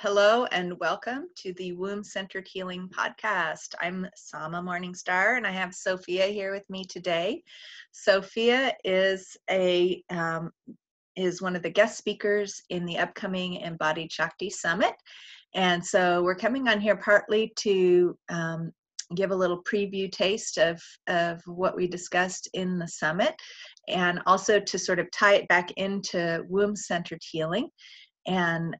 Hello and welcome to the Womb Centered Healing Podcast. I'm Sama Morningstar and I have Sophia here with me today. Sophia is one of the guest speakers in the upcoming Embodied Shakti Summit. And so we're coming on here partly to give a little preview taste of what we discussed in the summit, and also to sort of tie it back into womb-centered healing and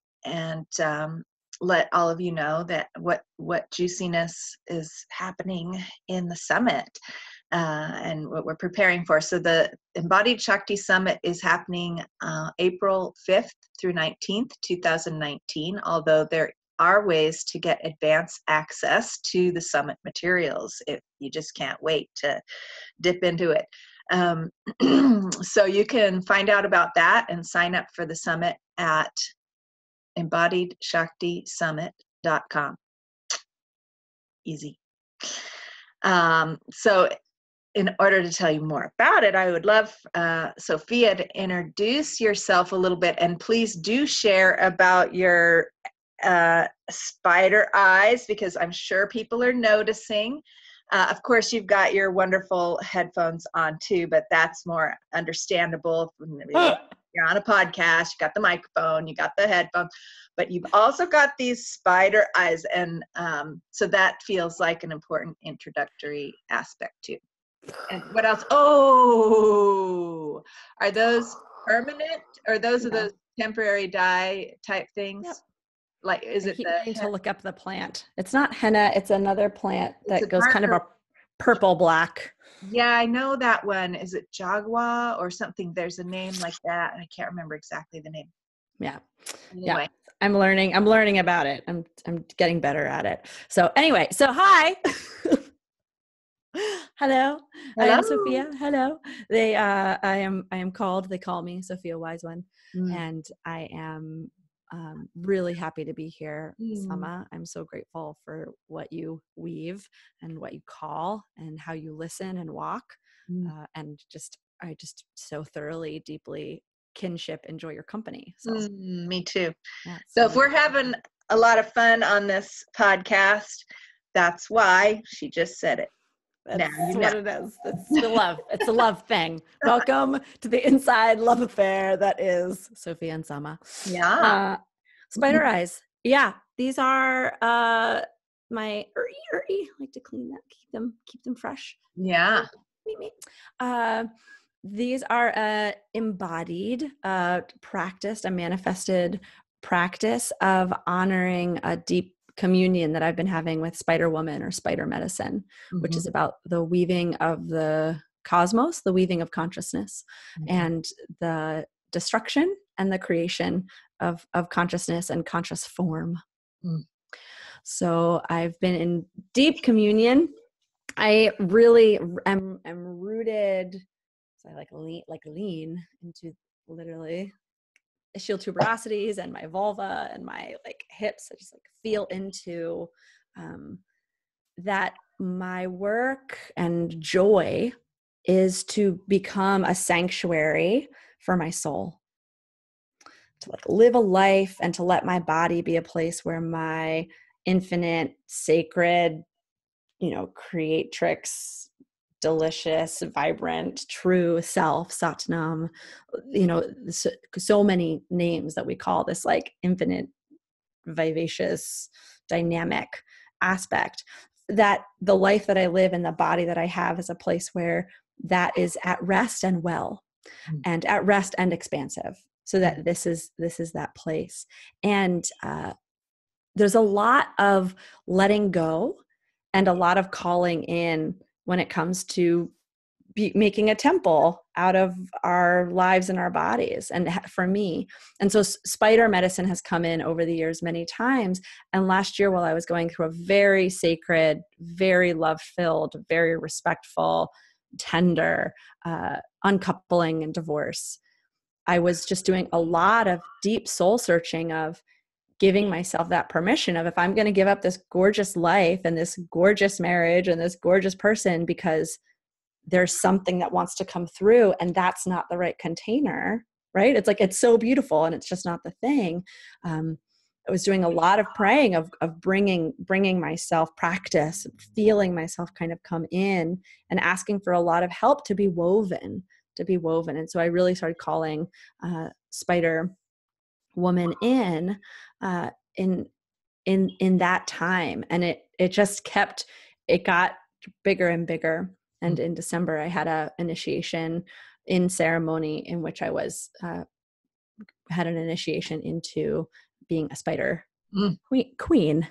let all of you know that what juiciness is happening in the summit and what we're preparing for. So the Embodied Shakti Summit is happening April 5th through 19th, 2019, although there are ways to get advance access to the summit materials if you just can't wait to dip into it. So you can find out about that and sign up for the summit at embodiedshaktisummit.com. Easy. So in order to tell you more about it, I would love Sophia to introduce yourself a little bit, and please do share about your spider eyes, because I'm sure people are noticing. Of course, you've got your wonderful headphones on too, but that's more understandable. You're on a podcast, you got the microphone, you got the headphones, but you've also got these spider eyes. And so that feels like an important introductory aspect too. And what else? Oh, are those permanent, or those are those temporary dye type things? Yep. Like, is it I need to look up the plant. It's not henna. It's another plant that goes kind of a purple black. Yeah, I know that one. Is it Jaguar or something? There's a name like that, and I can't remember exactly the name. Yeah. Anyway. Yeah. I'm learning about it. I'm getting better at it. So anyway, so hi. Hello. I am Sophia. Hello. They they call me Sophia Wise One. And I am really happy to be here, Sama. I'm so grateful for what you weave and what you call and how you listen and walk. And I just so thoroughly, deeply kinship enjoy your company. So me too. Yeah, so if we're having a lot of fun on this podcast, that's why. She just said it. That's what it is. It's the love. It's a love thing. Welcome to the inside love affair that is Sophia and Sama. Yeah. Spider eyes. Yeah. These are my I like to clean them, keep them fresh. Yeah. These are embodied, practiced, a manifested practice of honoring a deep communion that I've been having with Spider Woman or Spider Medicine, which is about the weaving of the cosmos, the weaving of consciousness, and the destruction and the creation of consciousness and conscious form. So I've been in deep communion. I really am rooted. So I lean into literally ischial tuberosities and my vulva and my hips. I just feel into that my work and joy is to become a sanctuary for my soul, to live a life and to let my body be a place where my infinite, sacred, creatrix, delicious, vibrant, true self, Satnam, so many names that we call this infinite, vivacious, dynamic aspect, that the life that I live and the body that I have is a place where that is at rest and well, and at rest and expansive, so that this is that place. And there's a lot of letting go and a lot of calling in when it comes to making a temple out of our lives and our bodies, and for me. And so spider medicine has come in over the years many times. And last year, while I was going through a very sacred, very love-filled, very respectful, tender uncoupling and divorce, I was just doing a lot of deep soul searching of giving myself that permission of, if I'm going to give up this gorgeous life and this gorgeous marriage and this gorgeous person because there's something that wants to come through and that's not the right container, right? It's it's so beautiful and it's just not the thing. was doing a lot of praying of bringing myself practice, feeling myself kind of come in and asking for a lot of help to be woven. And so I really started calling Spider Woman uh, in in that time. And it got bigger and bigger. And in December, I had a initiation in ceremony in which I was had an initiation into being a spider queen,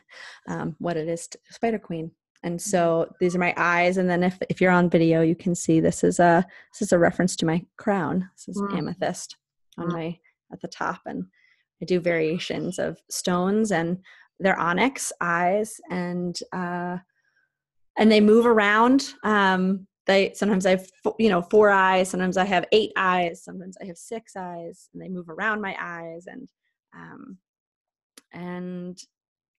what it is spider queen. And so these are my eyes. And then if you're on video, you can see this is a reference to my crown. This is amethyst on at the top. And I do variations of stones, and they're onyx eyes, and they move around. Sometimes I have 4 eyes, sometimes I have 8 eyes, sometimes I have 6 eyes, and they move around my eyes. And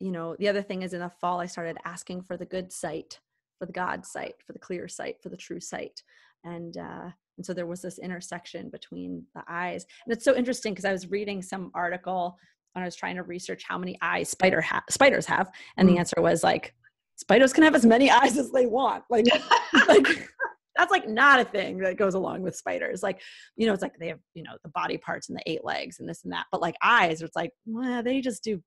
the other thing is, in the fall I started asking for the good sight, for the God sight, for the clear sight, for the true sight. And so there was this intersection between the eyes. And it's so interesting because I was reading some article when I was trying to research how many eyes spiders have. And the answer was like, spiders can have as many eyes as they want. Like that's like not a thing that goes along with spiders. Like, it's like they have, the body parts and the 8 legs and this and that. But like eyes, it's like, well, they just do.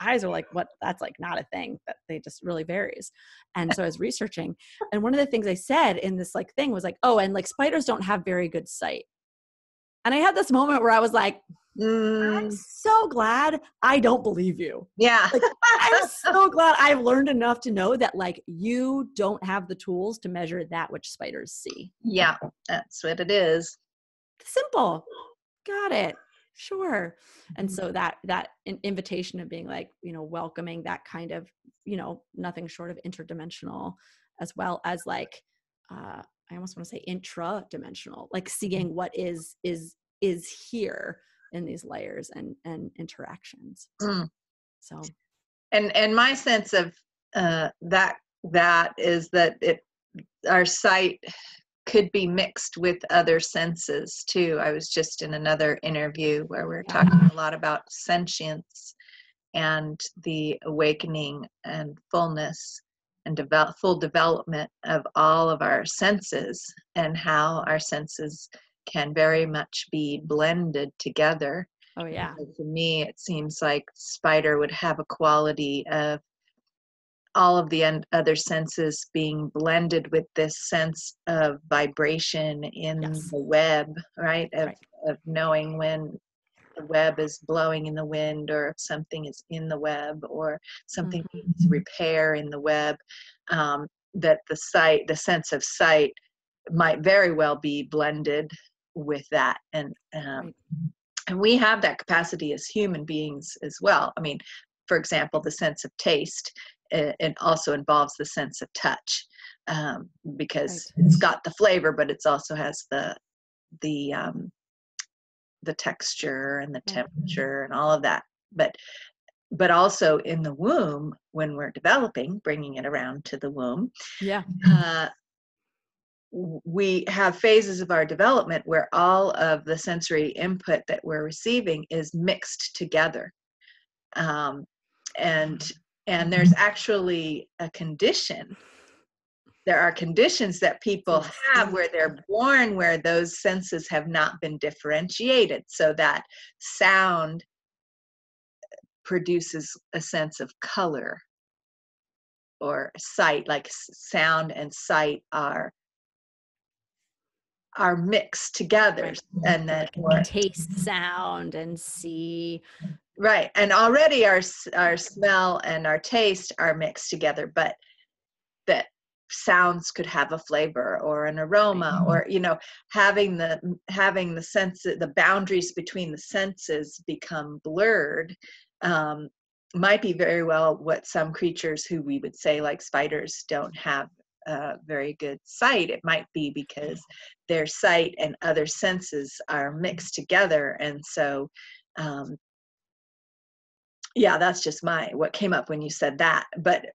Eyes are like, what? That's like not a thing, that they just really varies. And so I was researching, and one of the things I said in this like thing was like, oh, and like spiders don't have very good sight. And I had this moment where I was like, I'm so glad I don't believe you. Yeah. Like, I'm so glad I've learned enough to know that like you don't have the tools to measure that which spiders see. Yeah, that's what it is. Simple. Got it. Sure. And so that invitation of being like, welcoming that kind of, nothing short of interdimensional, as well as like, I almost want to say intra-dimensional, like seeing what is here in these layers and interactions. So, and my sense of that is that our sight could be mixed with other senses too. I was just in another interview where we're talking a lot about sentience and the awakening and fullness and full development of all of our senses, and how our senses can very much be blended together. Oh yeah. And to me, it seems like spider would have a quality of all of the other senses being blended with this sense of vibration in the web, right? Of knowing when the web is blowing in the wind, or if something is in the web, or something needs repair in the web, that the sense of sight might very well be blended with that. And we have that capacity as human beings as well. I mean, for example, the sense of taste, it also involves the sense of touch, because it's got the flavor, but it also has the texture and the temperature and all of that. But also in the womb, when we're developing, bringing it around to the womb, we have phases of our development where all of the sensory input that we're receiving is mixed together. And there's actually a condition. There are conditions that people have where they're born where those senses have not been differentiated, so that sound produces a sense of color, or sight, like sound and sight are mixed together. And then taste sound and see. Right. And already our smell and our taste are mixed together, but that sounds could have a flavor or an aroma, or having the sense, the boundaries between the senses become blurred. Might be very well what some creatures who we would say like spiders don't have very good sight. It might be because their sight and other senses are mixed together. And so yeah, that's just what came up when you said that. But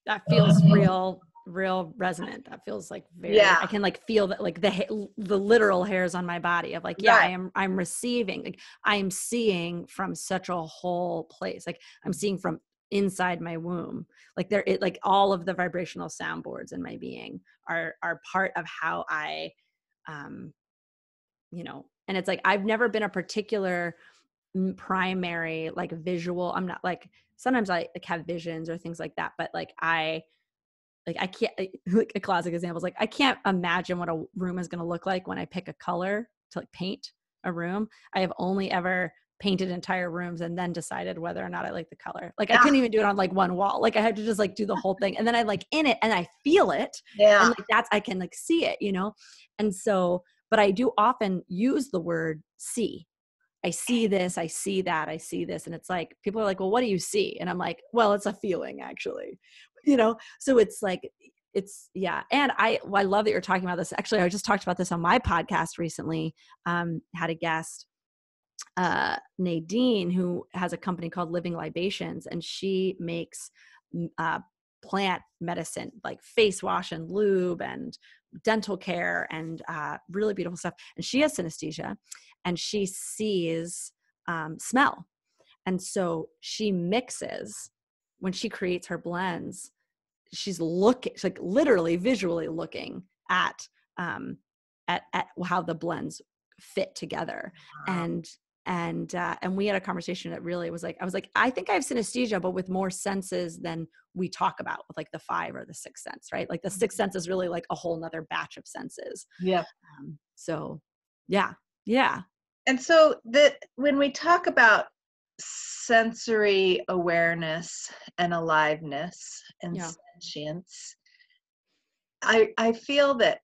that feels real real resonant. That feels like very, Yeah, I can like feel that, like the literal hairs on my body of like, yeah, right. I'm receiving, like I'm seeing from such a whole place. Like I'm seeing from inside my womb. Like like all of the vibrational soundboards in my being are part of how I, um, and it's like, I've never been a particular primary, like visual. I'm not like, sometimes I like have visions or things like that, but I can't, like a classic example is like, I can't imagine what a room is going to look like when I pick a color to like paint a room. I have only ever painted entire rooms and then decided whether or not I like the color. Like I Yeah, couldn't even do it on like one wall. Like I had to just like do the whole thing. And then I like in it and I feel it. And yeah. like I can like see it, And so, but I do often use the word see. I see this, I see that, I see this. And it's like, people are like, well, what do you see? And I'm like, well, it's a feeling actually, So it's like, yeah. And I love that you're talking about this. Actually, I just talked about this on my podcast recently. Had a guest, Nadine, who has a company called Living Libations, and she makes uh, plant medicine, like face wash and lube and dental care and really beautiful stuff. And she has synesthesia, and she sees smell, and so she mixes when she creates her blends. She's like literally visually looking um, at how the blends fit together, Wow. and and we had a conversation that really was like, I was like, I think I have synesthesia, but with more senses than we talk about with like the five or the sixth sense, right? Like the sixth sense is really like a whole nother batch of senses. Yeah. So yeah, yeah, And so when we talk about sensory awareness and aliveness and yeah. sentience, I feel that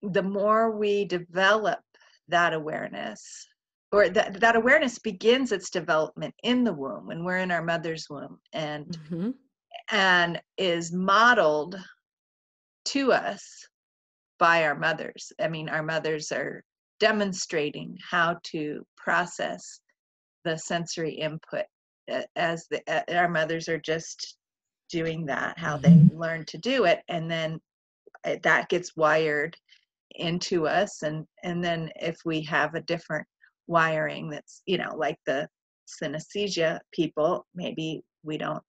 the more we develop that awareness, or that awareness begins its development in the womb when we're in our mother's womb, Mm-hmm. and is modeled to us by our mothers. I mean, our mothers are demonstrating how to process the sensory input, as our mothers are just doing that, how they learn to do it, and then that gets wired into us, and then if we have a different wiring that's, like the synesthesia people, maybe we don't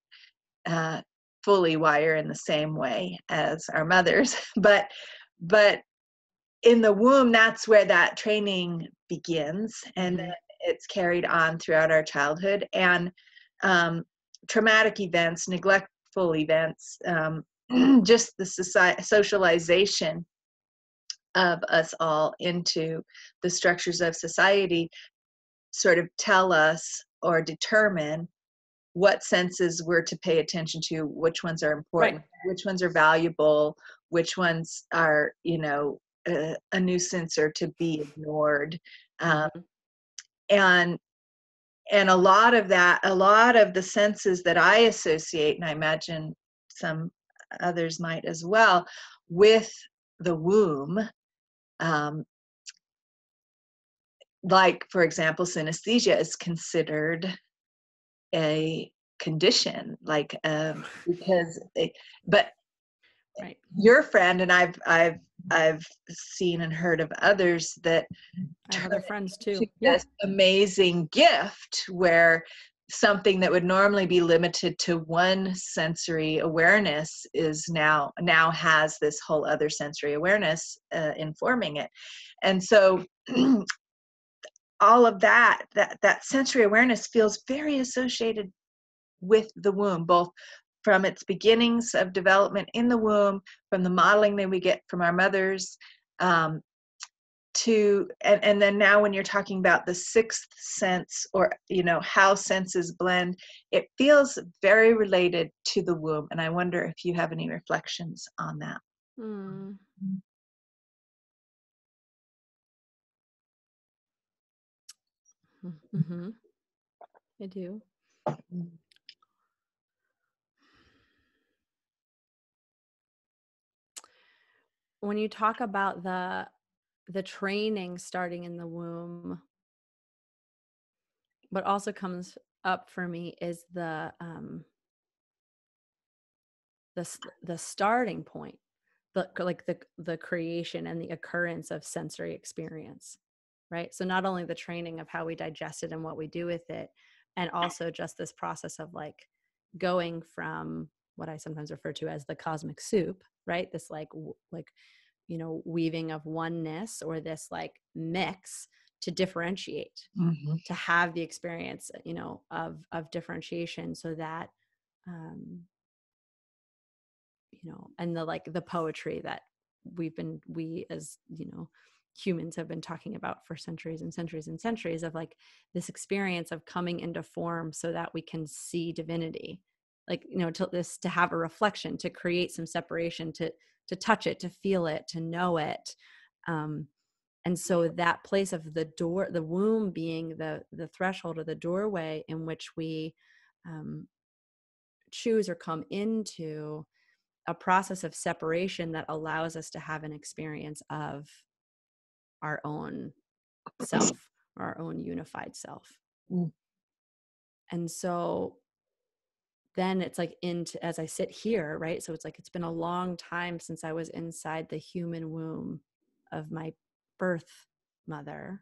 uh, fully wire in the same way as our mothers, but in the womb, that's where that training begins, and then Mm-hmm. it's carried on throughout our childhood. And um, traumatic events, neglectful events, just the socialization of us all into the structures of society sort of tell us or determine what senses we're to pay attention to, which ones are Right. important, which ones are valuable, which ones are, a nuisance or to be ignored. Um, Mm-hmm. and and a lot of the senses that I associate, and I imagine some others might as well, with the womb, um, like for example, synesthesia is considered a condition, like because but Right. your friend and I've seen and heard of others that I have turn other friends it too. into Yeah. this amazing gift where something that would normally be limited to one sensory awareness is now has this whole other sensory awareness informing it. And so all of that sensory awareness feels very associated with the womb, both from its beginnings of development in the womb, from the modeling that we get from our mothers, um, and then now when you're talking about the sixth sense, or how senses blend, it feels very related to the womb. And I wonder if you have any reflections on that. Mm. Mm-hmm. I do. When you talk about the training starting in the womb, what also comes up for me is the starting point, the creation and the occurrence of sensory experience, right? So not only the training of how we digest it and what we do with it, and also just this process of like going from what I sometimes refer to as the cosmic soup, right? This weaving of oneness, or this like mix, to differentiate, Mm-hmm. to have the experience, of differentiation, so that, um, and the poetry that we as, humans have been talking about for centuries and centuries and centuries, of like this experience of coming into form so that we can see divinity, like, to have a reflection, to create some separation, to touch it, to feel it, to know it. And so that place of the womb being the threshold, or the doorway in which we, choose or come into a process of separation that allows us to have an experience of our own self, or our own unified self. Mm. And so then it's like, as I sit here, right? So it's like, it's been a long time since I was inside the human womb of my birth mother.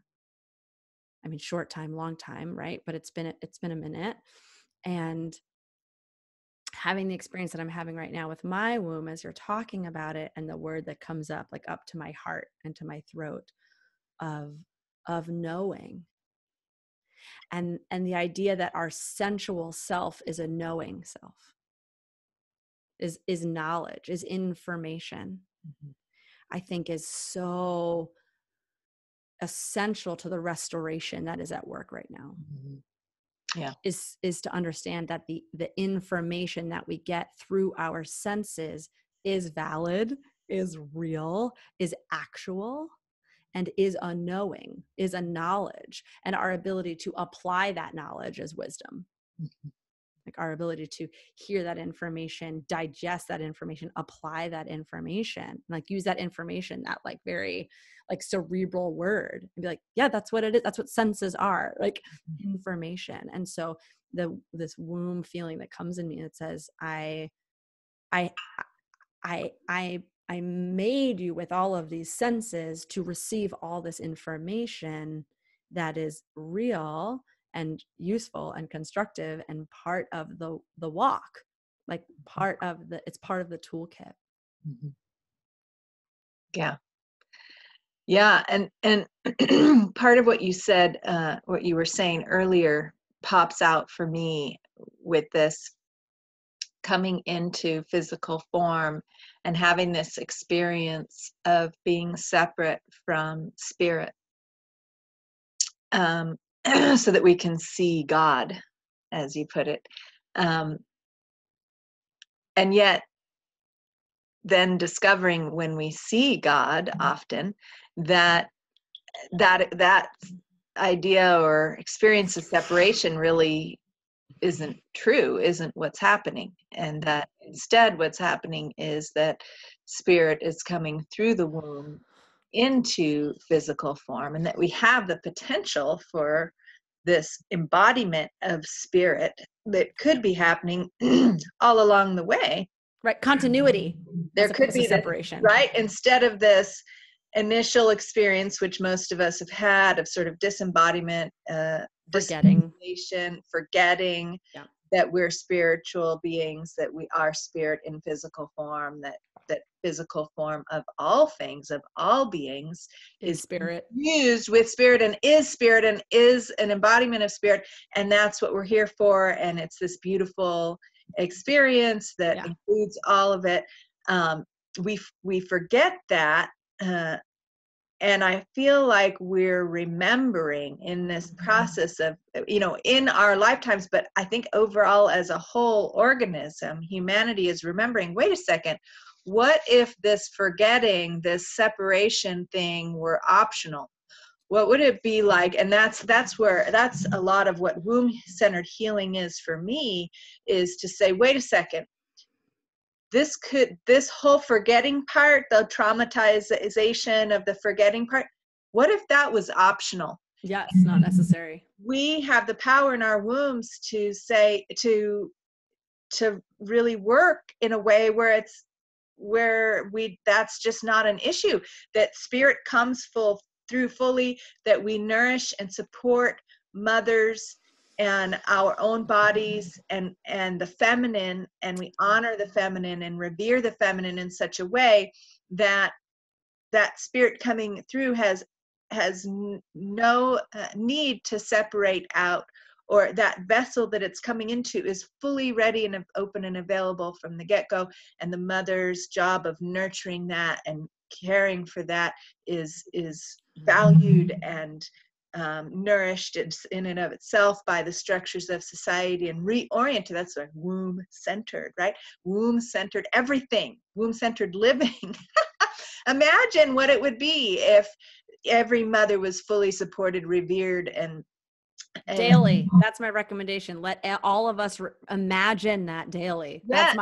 I mean, short time, long time, right? But it's been a minute. And having the experience that I'm having right now with my womb, as you're talking about it, and the word that comes up, like up to my heart and to my throat, of knowing, and the idea that our sensual self is a knowing self, is knowledge, is information, Mm-hmm. I think is so essential to the restoration that is at work right now. Mm-hmm. Yeah. Is to understand that the information that we get through our senses is valid, is real, is actual, and is a knowing, is a knowledge, and our ability to apply that knowledge is wisdom. Mm-hmm. Like our ability to hear that information, digest that information, apply that information, like use that information, that like very like cerebral word, and be like, yeah, that's what it is. That's what senses are, like information. And so this womb feeling that comes in me that says, I I made you with all of these senses to receive all this information that is real and useful and constructive, and part of the walk, like it's part of the toolkit. Mm-hmm. Yeah. Yeah. And part of what you said, what you were saying earlier, pops out for me with this coming into physical form and having this experience of being separate from spirit, um, so that we can see God, as you put it. Um, and yet, then discovering when we see God often, that that idea or experience of separation really isn't true, isn't what's happening, and that instead what's happening is that spirit is coming through the womb into physical form, and that we have the potential for this embodiment of spirit that could be happening all along the way. Right, continuity There as could opposed to be this, separation. right, instead of this initial experience, which most of us have had, of sort of disembodiment, Forgetting. disassociation, forgetting Yeah. that we're spiritual beings, that we are spirit in physical form, that physical form of all things, of all beings, Is spirit. used with spirit and is an embodiment of spirit, and that's what we're here for. And it's this beautiful experience that includes all of it. We forget that, and I feel like we're remembering in this process of, in our lifetimes, but I think overall as a whole organism, humanity is remembering, wait a second, what if this forgetting, this separation thing were optional? What would it be like? And that's a lot of what womb-centered healing is for me, is to say, wait a second, this whole forgetting part, the traumatization of the forgetting part, what if that was optional? Yeah, it's not necessary. We have the power in our wombs to say, to really work in a way where that's just not an issue, that spirit comes through fully, that we nourish and support mothers and our own bodies and the feminine, and we honor the feminine and revere the feminine in such a way that that spirit coming through has no need to separate out, or that vessel that it's coming into is fully ready and open and available from the get-go, and the mother's job of nurturing that and caring for that is valued and nourished in and of itself by the structures of society, and reoriented. That's like womb-centered, right? Womb-centered everything, womb-centered living. Imagine what it would be if every mother was fully supported, revered, and daily. That's my recommendation. Let all of us imagine that daily. yeah,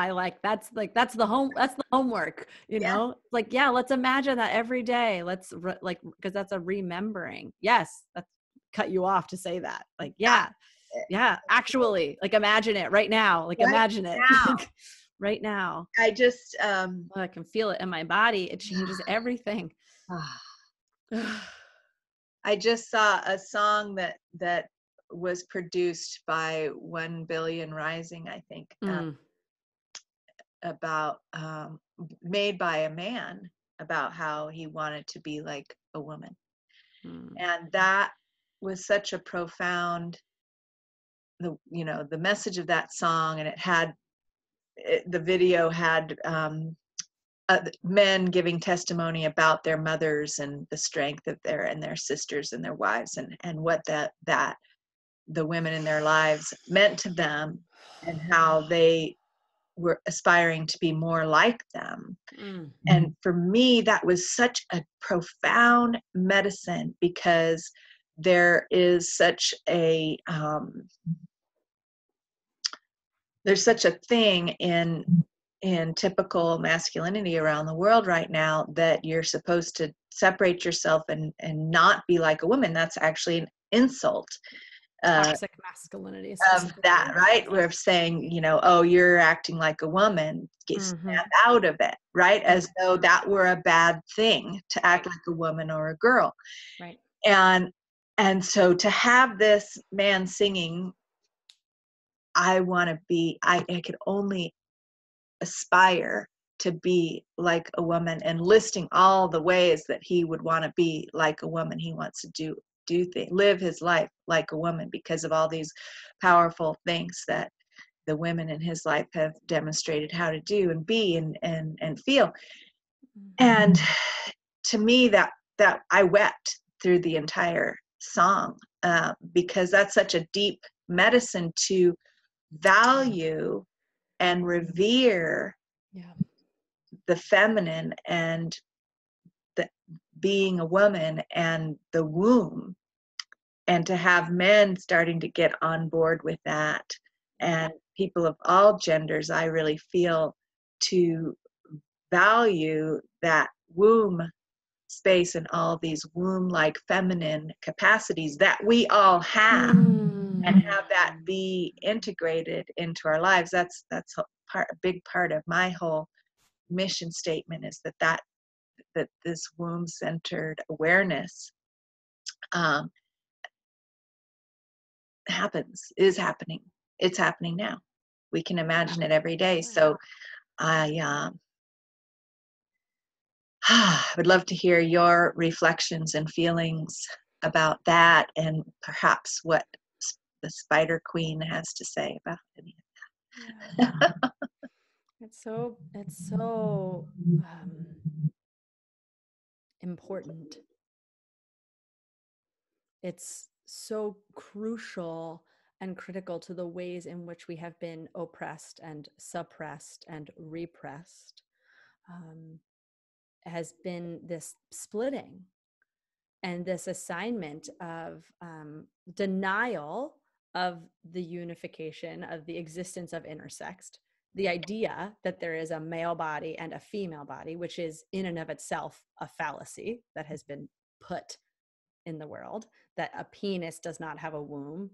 That's the homework, you yeah, know, like, yeah, let's imagine that every day. Let's because that's a remembering. Yes. That's cut you off to say that. Like, yeah, yeah, actually, like, imagine it right now. Like, right imagine it now. right now. I just Oh, I can feel it in my body. It changes everything. I just saw a song that was produced by 1 Billion Rising, I think, about made by a man, about how he wanted to be like a woman. And that was such a profound, the message of that song, and the video had men giving testimony about their mothers and the strength of their sisters and their wives, and what that the women in their lives meant to them, and how they were aspiring to be more like them. And for me, that was such a profound medicine, because there is such a there's such a thing in typical masculinity around the world right now, that you're supposed to separate yourself and not be like a woman. That's actually an insult Toxic masculinity of that, right? We're saying, oh, you're acting like a woman, snap out of it, right? As though that were a bad thing, to act like a woman or a girl. Right. And so to have this man singing, I could only aspire to be like a woman, and listing all the ways that he would want to be like a woman. He wants to live his life like a woman, because of all these powerful things that the women in his life have demonstrated how to do and be and feel. And to me, that I wept through the entire song, because that's such a deep medicine, to value and revere the feminine and the being a woman and the womb, and to have men starting to get on board with that, and people of all genders, I really feel, to value that womb space and all these womb-like feminine capacities that we all have, and have that be integrated into our lives. That's a big part of my whole mission statement, is that this womb-centered awareness is happening. It's happening now. We can imagine it every day. So I would love to hear your reflections and feelings about that, and perhaps what the Spider Queen has to say about any of that. Yeah. It's so important. It's so crucial and critical to the ways in which we have been oppressed and suppressed and repressed. Has been this splitting and this assignment of denial of the unification of the existence of intersex, the idea that there is a male body and a female body, which is in and of itself a fallacy that has been put in the world, that a penis does not have a womb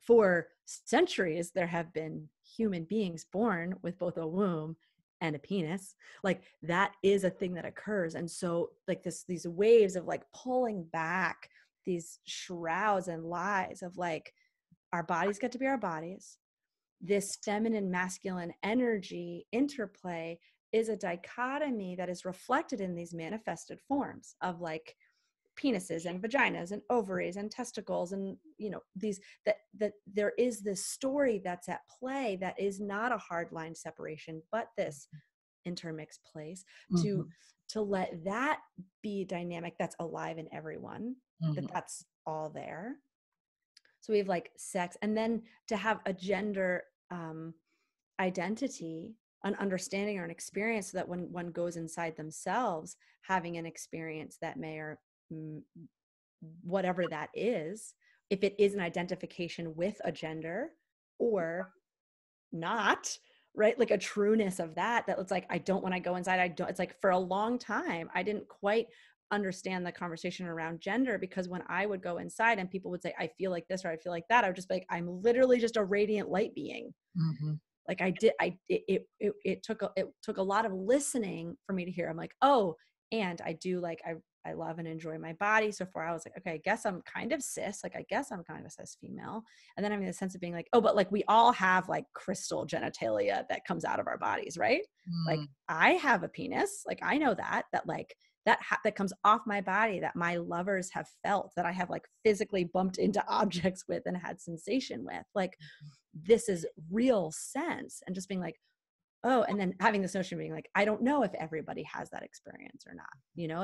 for centuries, there have been human beings born with both a womb and a penis. Like that is a thing that occurs. And so like these waves of like pulling back these shrouds and lies of like, our bodies get to be our bodies. This feminine masculine energy interplay is a dichotomy that is reflected in these manifested forms of like penises and vaginas and ovaries and testicles, and these that there is this story that's at play that is not a hard line separation, but this intermixed place Mm-hmm. to let that be dynamic that's alive in everyone, Mm-hmm. that's all there. So we have like sex, and then to have a gender identity, an understanding or an experience, so that when one goes inside themselves, having an experience that may or whatever that is, if it is an identification with a gender or not, right? Like a trueness of that it's like, I don't want to go inside. I don't, it's like for a long time, I didn't quite understand the conversation around gender, because when I would go inside and people would say, I feel like this, or I feel like that, I would just be like, I'm literally just a radiant light being. Mm-hmm. Like it took a lot of listening for me to hear. I'm like, oh, and I do like, I love and enjoy my body. So far I was like, okay, I guess I'm kind of cis. Like, I guess I'm kind of a cis female. And then I'm in the sense of being like, oh, but like we all have like crystal genitalia that comes out of our bodies, right? Like I have a penis. Like I know that like that comes off my body, that my lovers have felt, that I have like physically bumped into objects with and had sensation with. Like this is real sense. And just being like, oh, and then having this notion of being like, I don't know if everybody has that experience or not,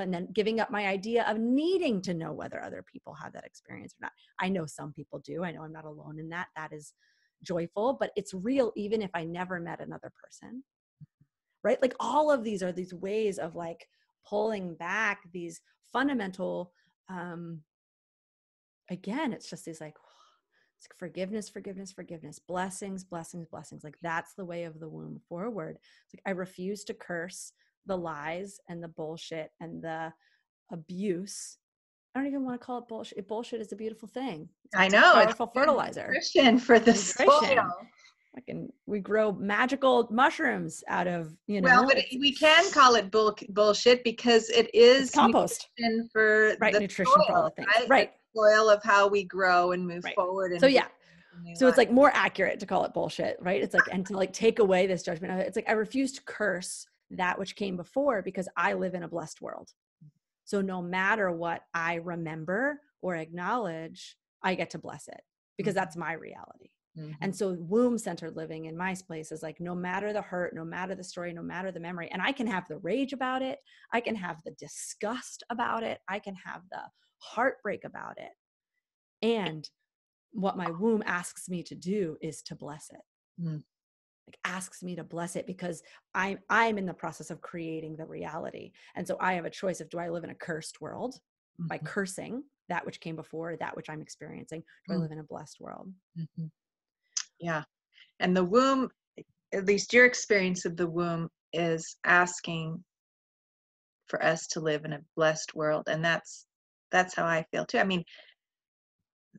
and then giving up my idea of needing to know whether other people have that experience or not. I know some people do. I know I'm not alone in that. That is joyful, but it's real even if I never met another person, right? Like all of these are these ways of like pulling back these fundamental, again, it's just these like, it's like forgiveness, blessings. Like that's the way of the womb forward. It's like, I refuse to curse the lies and the bullshit and the abuse. I don't even want to call it bullshit. Bullshit is a beautiful thing. It's I a know, it's powerful fertilizer. nutrition for the Nutrition. soil. We grow magical mushrooms out of, Well, but we can call it bullshit because it is compost, nutrition for right? the Nutrition soil, for all the things, right? right? The soil of how we grow and move Right. forward. And so yeah, so life. it's like more accurate to call it bullshit, right? It's like, and to like take away this judgment of it. It's like, I refuse to curse that which came before, because I live in a blessed world. So no matter what I remember or acknowledge, I get to bless it, because that's my reality. Mm-hmm. And so womb-centered living in my place is like, no matter the hurt, no matter the story, no matter the memory, and I can have the rage about it, I can have the disgust about it, I can have the heartbreak about it. And what my womb asks me to do is to bless it. Like asks me to bless it, because I'm in the process of creating the reality. And so I have a choice of, do I live in a cursed world by cursing that which came before, that which I'm experiencing? Do I live in a blessed world? Yeah. And the womb, at least your experience of the womb, is asking for us to live in a blessed world. And that's how I feel too. I mean,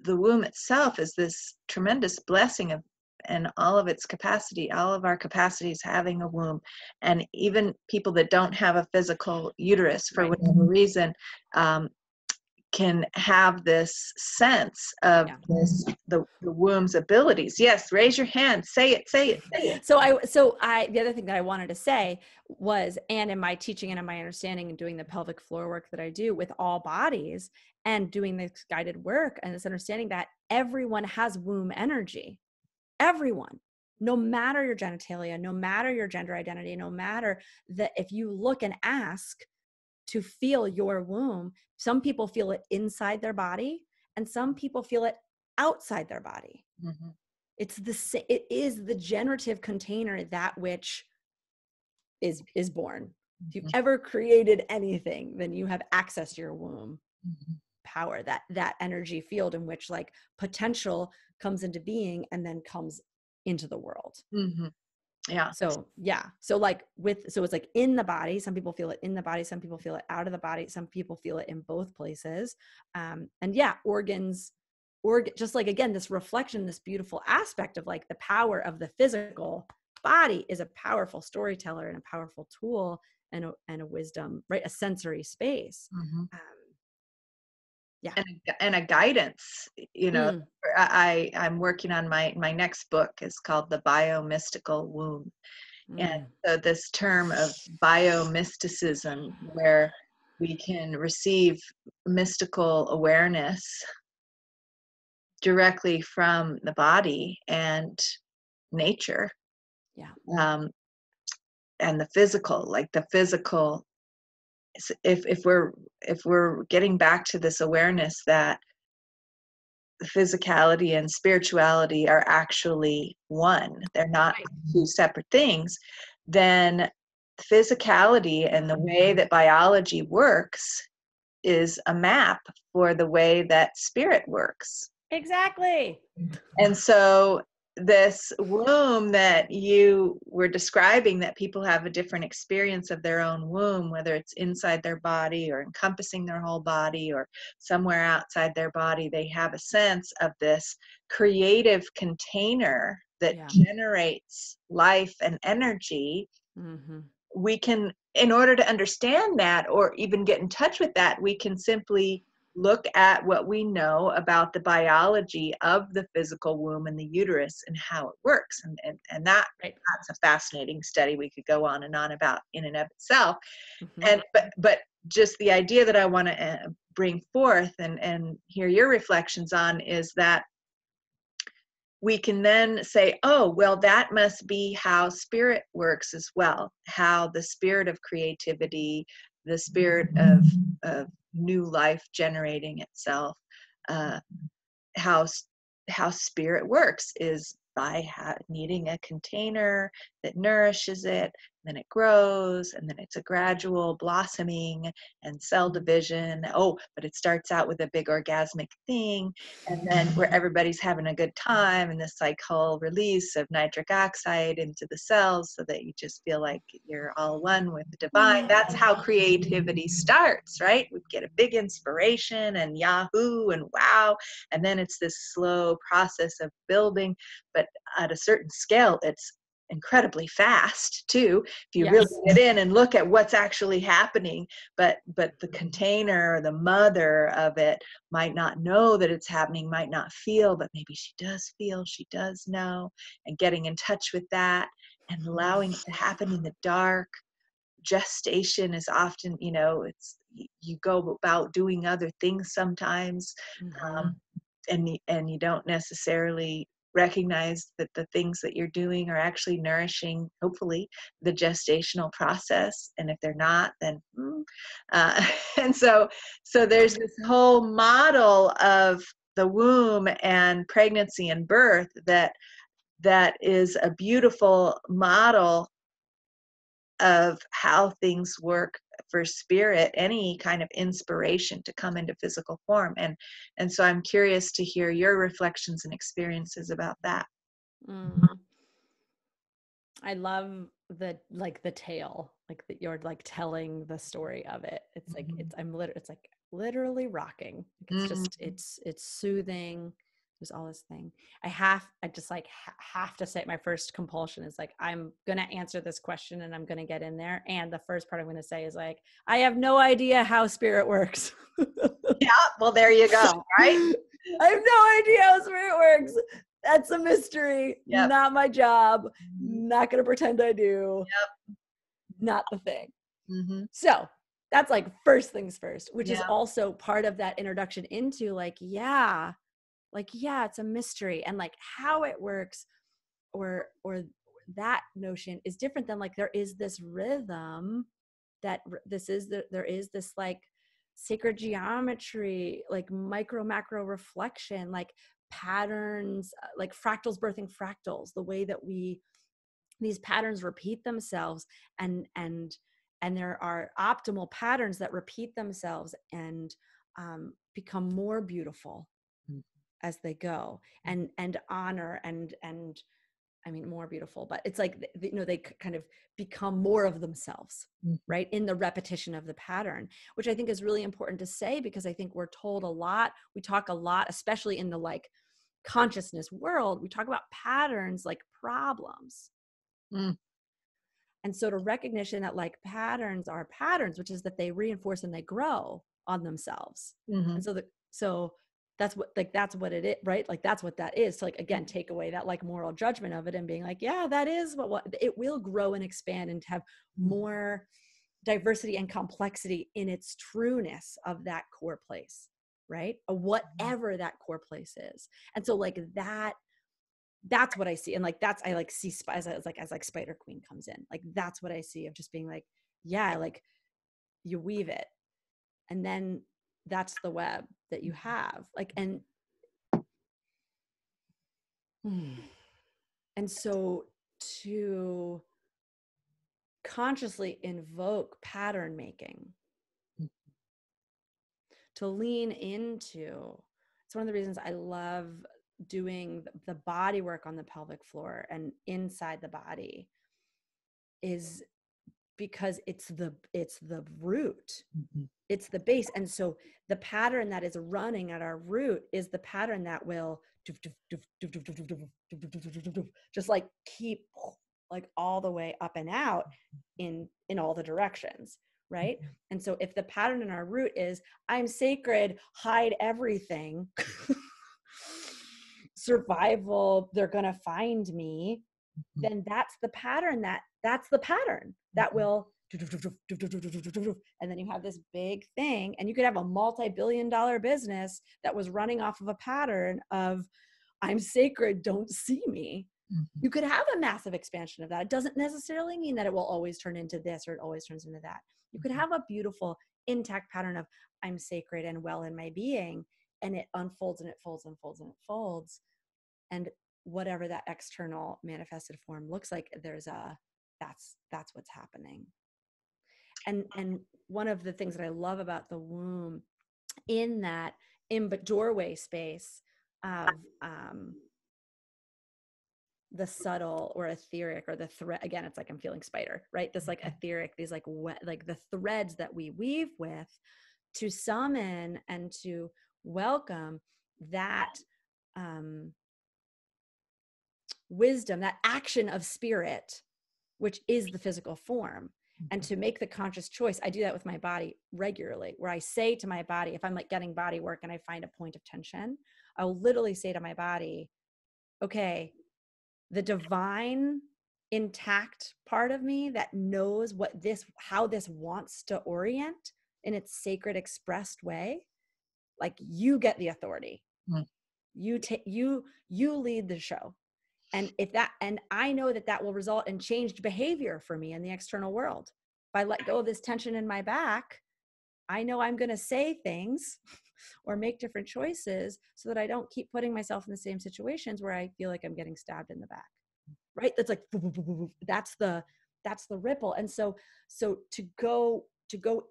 the womb itself is this tremendous blessing of, and all of its capacity, all of our capacities having a womb. And even people that don't have a physical uterus for whatever reason, can have this sense of the womb's abilities. Yes, raise your hand, say it. So the other thing that I wanted to say was, and in my teaching and in my understanding and doing the pelvic floor work that I do with all bodies and doing this guided work and this understanding that everyone has womb energy, everyone, no matter your genitalia, no matter your gender identity, no matter that, if you look and ask to feel your womb, some people feel it inside their body and some people feel it outside their body. It is the generative container that which is born. If you've ever created anything, then you have access to your womb power, that energy field in which like potential comes into being and then comes into the world. Yeah. So like so it's like in the body, some people feel it in the body, some people feel it out of the body, some people feel it in both places. And yeah, organs just like, again, this reflection, this beautiful aspect of like the power of the physical body is a powerful storyteller and a powerful tool and a wisdom, right? A sensory space. Mhm. Um, yeah. And a guidance, you know. Mm, I'm working on my next book is called The Biomystical Womb. And mm, so this term of biomysticism, where we can receive mystical awareness directly from the body and nature, yeah. um, and the physical, like the physical. If we're getting back to this awareness that physicality and spirituality are actually one, they're not Right. two separate things, then physicality and the way that biology works is a map for the way that spirit works. Exactly. And so this womb that you were describing, that people have a different experience of their own womb, whether it's inside their body or encompassing their whole body or somewhere outside their body, they have a sense of this creative container that Yeah. generates life and energy. Mm-hmm. We can, in order to understand that or even get in touch with that, we can simply look at what we know about the biology of the physical womb and the uterus and how it works. And Right. that's a fascinating study we could go on and on about in and of itself. Mm-hmm. But just the idea that I want to bring forth and hear your reflections on is that we can then say, oh, well, that must be how spirit works as well, how the spirit of creativity, the spirit of new life generating itself, uh, how how spirit works is by needing a container that nourishes it, then it grows, and then it's a gradual blossoming and cell division. Oh, but it starts out with a big orgasmic thing, and then where everybody's having a good time, and this like whole release of nitric oxide into the cells so that you just feel like you're all one with the divine. That's how creativity starts, right? We get a big inspiration and yahoo and wow, and then it's this slow process of building, but at a certain scale it's incredibly fast too, if you really Yes. get in and look at what's actually happening. But the container, the mother of it, might not know that it's happening, might not feel, but maybe she does feel, she does know. And getting in touch with that and allowing it to happen in the dark. Gestation is often, it's, you go about doing other things sometimes, Mm-hmm. um, and you don't necessarily recognize that the things that you're doing are actually nourishing, hopefully, the gestational process. And if they're not, then uh, and so there's this whole model of the womb and pregnancy and birth that is a beautiful model of how things work for spirit, any kind of inspiration to come into physical form. And so I'm curious to hear your reflections and experiences about that. Mm. I love the tale, like that you're like telling the story of it. It's like it's like literally rocking. Like it's Mm, just it's soothing. There's all this thing. I just like have to say my first compulsion is like I'm gonna answer this question and I'm gonna get in there. And the first part I'm gonna say is like I have no idea how spirit works. yeah, well, there you go, right? I have no idea how spirit works. That's a mystery. Yep. Not my job. Mhm. Not going to pretend I do. Not the thing. Mhm. So that's like first things first, which is Yeah. also part of that introduction into like, yeah, it's a mystery. And like how it works or that notion is different than like there is this rhythm that there is this like sacred geometry, like micro macro reflection, like patterns, like fractals birthing fractals, the way that these patterns repeat themselves and there are optimal patterns that repeat themselves and become more beautiful Mhm. as they go and honor and I mean, more beautiful, but it's like, you know, they kind of become more of themselves, right? In the repetition of the pattern, which I think is really important to say, because I think we're told a lot, we talk a lot, especially in the like consciousness world, we talk about patterns like problems. Mm. And so to recognition that like patterns are patterns, which is that they reinforce and they grow on themselves. Mm-hmm. And so that's what it is, right? Like that's what that is. So like, again, take away that like moral judgment of it and being like, yeah, that is what it will grow and expand and have more diversity and complexity in its trueness of that core place, right? Or whatever that core place is. And so like that's what I see. And like, I like see as Spider Queen comes in, like, that's what I see of just being like, yeah, like you weave it. And then that's the web that you have. Like, and so to consciously invoke pattern making, to lean into, it's one of the reasons I love doing the body work on the pelvic floor and inside the body, is because it's the root, it's the base. And so the pattern that is running at our root is the pattern that will just like keep like all the way up and out in all the directions, right? And so if the pattern in our root is I'm sacred, hide everything, survival, they're gonna find me, then that's the pattern that will, and then you have this big thing, and you could have a multi-billion-dollar business that was running off of a pattern of I'm sacred, don't see me. You could have a massive expansion of that. It doesn't necessarily mean that it will always turn into this or it always turns into that. You could have a beautiful intact pattern of I'm sacred and well in my being, and it unfolds and it folds and folds and it folds. And whatever that external manifested form looks like, that's what's happening. And one of the things that I love about the womb in that doorway space of the subtle or etheric, or the thread, again, it's like I'm feeling spider, right? This like etheric, these like wet, like the threads that we weave with, to summon and to welcome that wisdom, that action of spirit, which is the physical form. And to make the conscious choice, I do that with my body regularly, where I say to my body, if I'm like getting body work and I find a point of tension, I'll literally say to my body, okay, the divine intact part of me that knows how this wants to orient in its sacred expressed way, like you get the authority. You lead the show. And and I know that will result in changed behavior for me in the external world. If I let go of this tension in my back, I know I'm going to say things or make different choices so that I don't keep putting myself in the same situations where I feel like I'm getting stabbed in the back. Right? That's like, that's the ripple. And so to go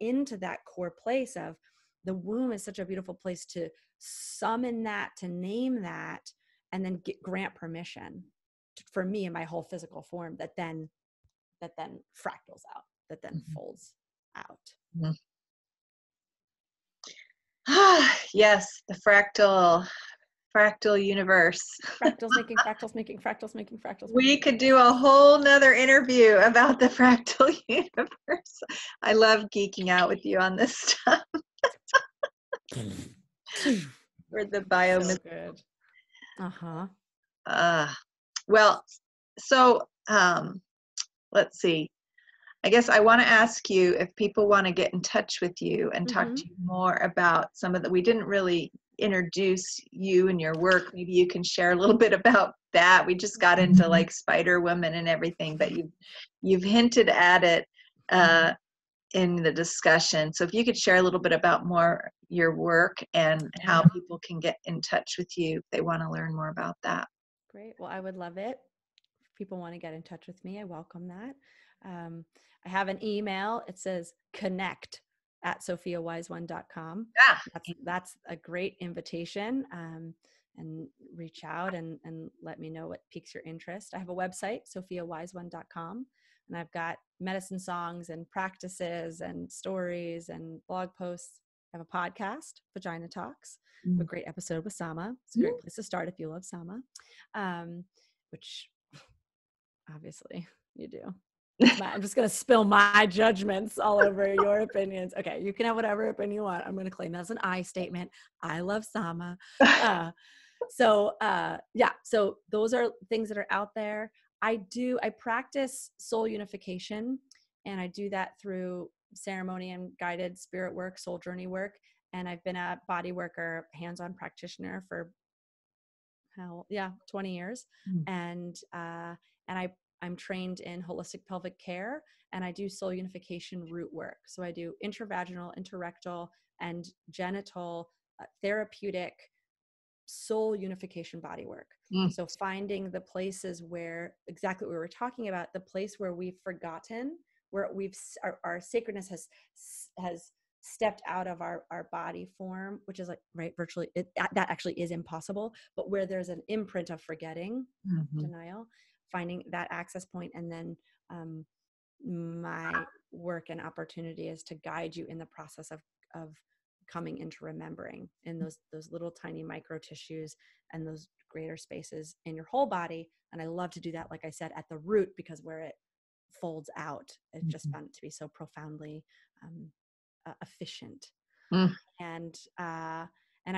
into that core place of the womb is such a beautiful place to summon that, to name that, and then grant permission for me and my whole physical form that then fractals out, that then folds out. Yes, the fractal universe. Fractals making fractals making fractals making fractals. We could do a whole nother interview about the fractal universe. I love geeking out with you on this stuff. For the So good. Well, so let's see. I guess I want to ask you if people want to get in touch with you and talk to you more about some of the, we didn't really introduce you and your work. Maybe you can share a little bit about that. We just got into like Spider Woman and everything, but you've hinted at it in the discussion. So if you could share a little bit about more your work and how people can get in touch with you if they want to learn more about that. Great. Well, I would love it. If people want to get in touch with me, I welcome that. I have an email. It says connect@sophiawise1.com. Yeah. That's a great invitation reach out and let me know what piques your interest. I have a website, sophiawiseone.com, and I've got medicine songs and practices and stories and blog posts. I have a podcast, Vagina Talks, a great episode with Sama. It's a great place to start if you love Sama, which obviously you do. I'm just going to spill my judgments all over your opinions. Okay, you can have whatever opinion you want. I'm going to claim that as an I statement. I love Sama. So those are things that are out there. I practice soul unification, and I do that through ceremony and guided spirit work, soul journey work. And I've been a body worker, hands-on practitioner for 20 years. And I'm trained in holistic pelvic care, and I do soul unification root work. So I do intravaginal, interrectal, and genital therapeutic soul unification body work. So finding the places where, exactly what we were talking about, the place where we've forgotten, where our sacredness has stepped out of our body form, which is like, right, virtually, that actually is impossible, but where there's an imprint of forgetting, denial, finding that access point. And then my work and opportunity is to guide you in the process of coming into remembering in those little tiny micro tissues and those greater spaces in your whole body. And I love to do that, like I said, at the root, because where it folds out, I just found it to be so profoundly efficient. And I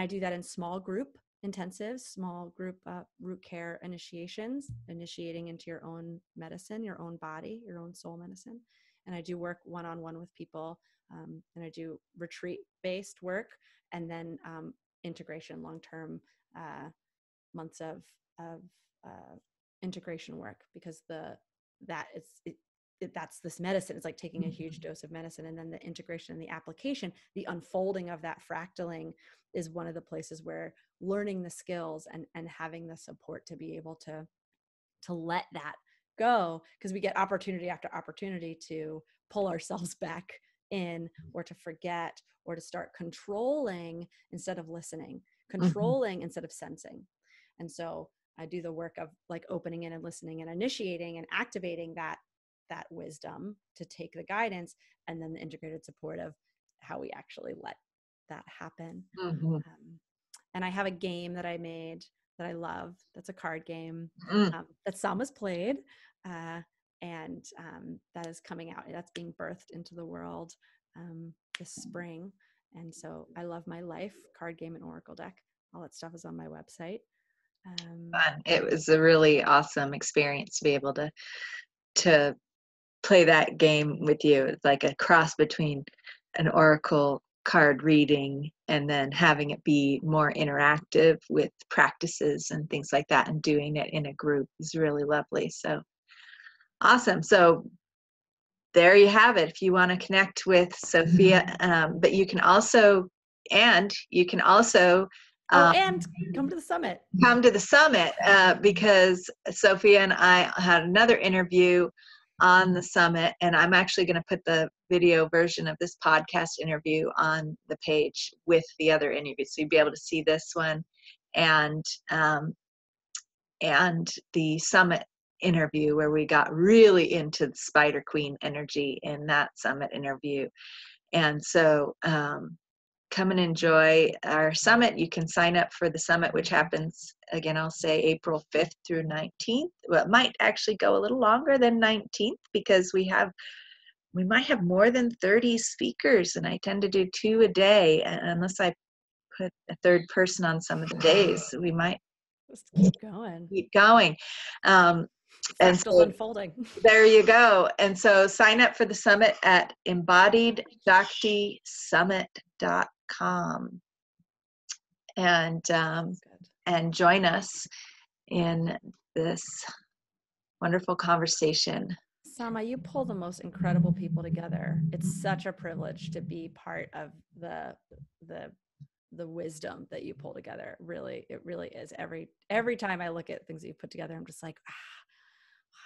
do that in small group intensives, small group root care initiations, initiating into your own medicine, your own body, your own soul medicine. And I do work one-on-one with people, and I do retreat-based work, and then integration, long-term months of integration work, because that's this medicine. It's like taking a huge dose of medicine, and then the integration and the application, the unfolding of that fractaling, is one of the places where learning the skills and having the support to be able to let that go, because we get opportunity after opportunity to pull ourselves back in, or to forget, or to start controlling instead of listening, controlling instead of sensing. And so I do the work of like opening in and listening and initiating and activating that wisdom to take the guidance, and then the integrated support of how we actually let that happen. And I have a game that I made that I love. That's a card game that Sama's played, and that is coming out. That's being birthed into the world this spring. And so I Love My Life card game and oracle deck. All that stuff is on my website. Fun. It was a really awesome experience to be able to play that game with you. It's like a cross between an oracle card reading and then having it be more interactive with practices and things like that, and doing it in a group is really lovely. So awesome. So there you have it. If you want to connect with Sophia, but you can also and come to the summit. Come to the summit, because Sophia and I had another interview on the summit, and I'm actually going to put the video version of this podcast interview on the page with the other interviews, so you'll be able to see this one and the summit interview, where we got really into the Spider Queen energy in that summit interview. And so come and enjoy our summit. You can sign up for the summit, which happens, again, I'll say April 5th through 19th. Well, it might actually go a little longer than 19th, because we might have more than 30 speakers, and I tend to do 2 a day, unless I put a third person on some of the days. We might just keep going. And so, unfolding. There you go. And so sign up for the summit at embodiedshaktiSummit.com, and join us in this wonderful conversation. Sama, you pull the most incredible people together. It's such a privilege to be part of the wisdom that you pull together. Really, it really is. Every time I look at things that you put together, I'm just like,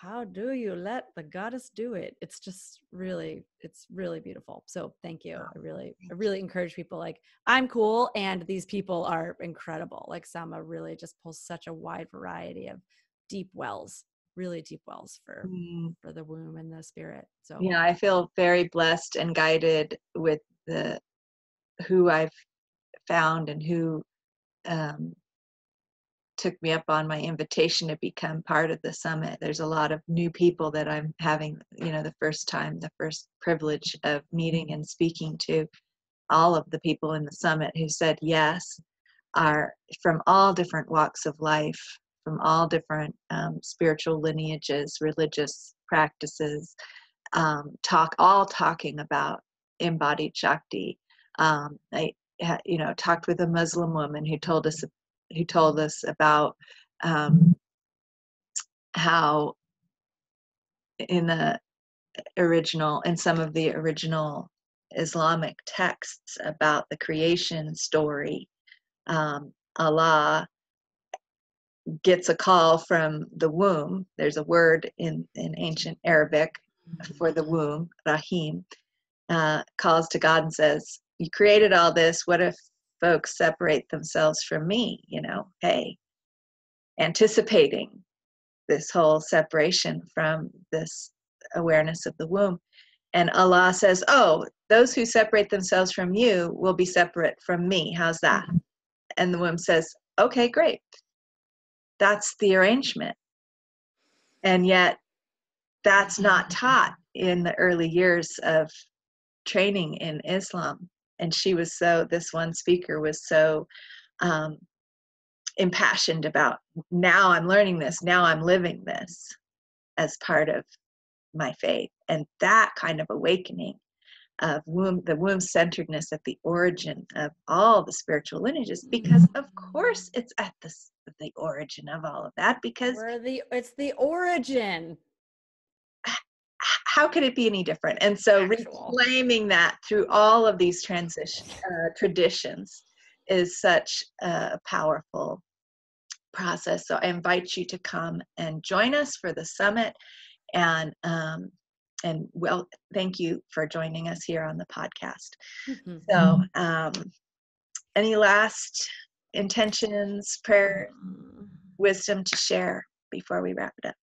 how do you let the goddess do it? It's just really, it's really beautiful. So thank you. I really encourage people, like, I'm cool and these people are incredible. Like Sama really just pulls such a wide variety of deep wells, really deep wells for the womb and the spirit. So Yeah, I feel very blessed and guided with the who I've found and who um, took me up on my invitation to become part of the summit. There's a lot of new people that I'm having, the first privilege of meeting and speaking to. All of the people in the summit who said yes are from all different walks of life, from all different spiritual lineages, religious practices, all talking about embodied Shakti. I talked with a Muslim woman who told us about how in some of the original Islamic texts about the creation story, Allah gets a call from the womb. There's a word in ancient Arabic for the womb, Rahim, calls to God and says, "You created all this. What if folks separate themselves from me?" Hey, anticipating this whole separation from this awareness of the womb. And Allah says, "Oh, those who separate themselves from you will be separate from me. How's that?" And the womb says, "Okay, great. That's the arrangement." And yet that's not taught in the early years of training in Islam. And this one speaker was so impassioned about, now I'm learning this, now I'm living this as part of my faith. And that kind of awakening of the womb centeredness at the origin of all the spiritual lineages, because of course it's at the origin of all of that, because it's the origin. How could it be any different? And so reclaiming that through all of these traditions is such a powerful process. So I invite you to come and join us for the summit. And well, thank you for joining us here on the podcast. So any last intentions, prayer, wisdom to share before we wrap it up?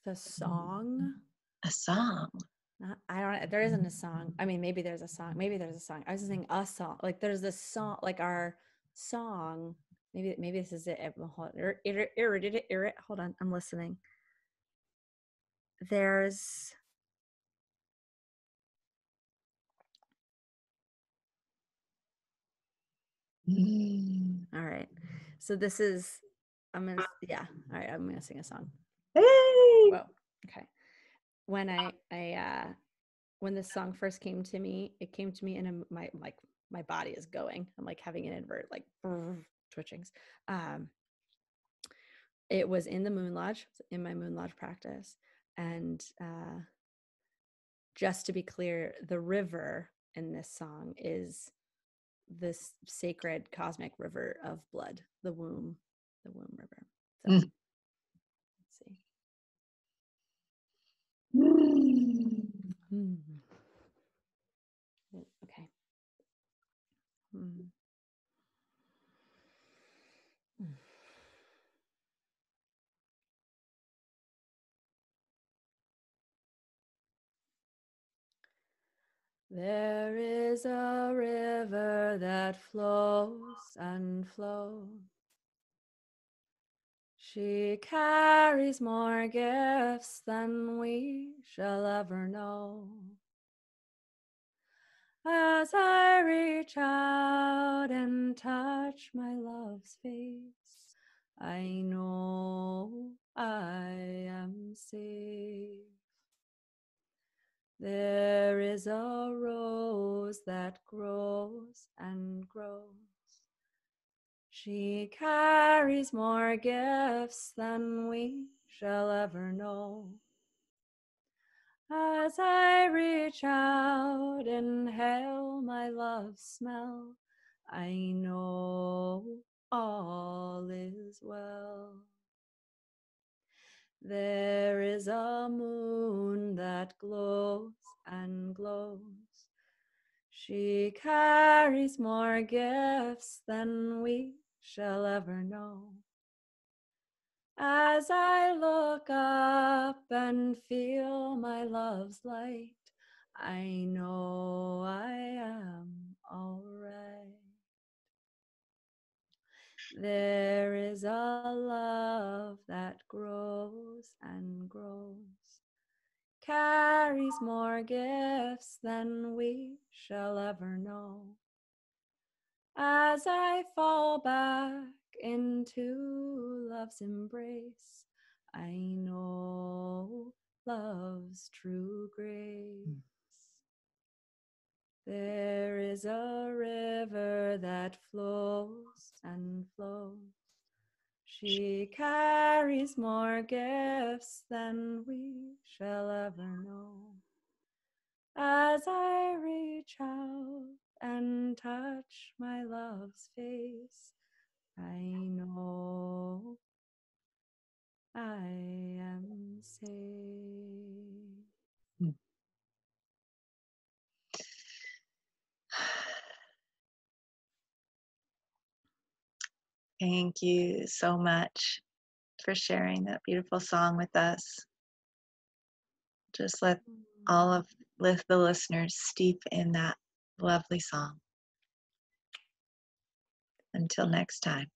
The song? A song. I don't, there isn't a song. I mean, maybe there's a song. Maybe there's a song. I was saying a song. Like there's this song, like our song. Maybe this is it. Hold on. I'm listening. There's. All right. So this is, All right. I'm going to sing a song. Hey! Whoa. Okay. When when this song first came to me, it came to me in my body is going. I'm like having an invert, like twitchings. It was in the Moon Lodge, in my Moon Lodge practice. And just to be clear, the river in this song is this sacred cosmic river of blood, the womb river. So let's see. Okay. There is a river that flows and flows. She carries more gifts than we shall ever know. As I reach out and touch my love's face, I know I am safe. There is a rose that grows and grows. She carries more gifts than we shall ever know. As I reach out in of smell, I know all is well. There is a moon that glows and glows. She carries more gifts than we shall ever know. As I look up and feel my love's light, I know I am all right. There is a love that grows and grows, carries more gifts than we shall ever know. As I fall back into love's embrace, I know love's true grace. There is a river that flows and flows. She carries more gifts than we shall ever know. As I reach out and touch my love's face, I know I am safe. Thank you so much for sharing that beautiful song with us. Just let all of the listeners steep in that lovely song. Until next time.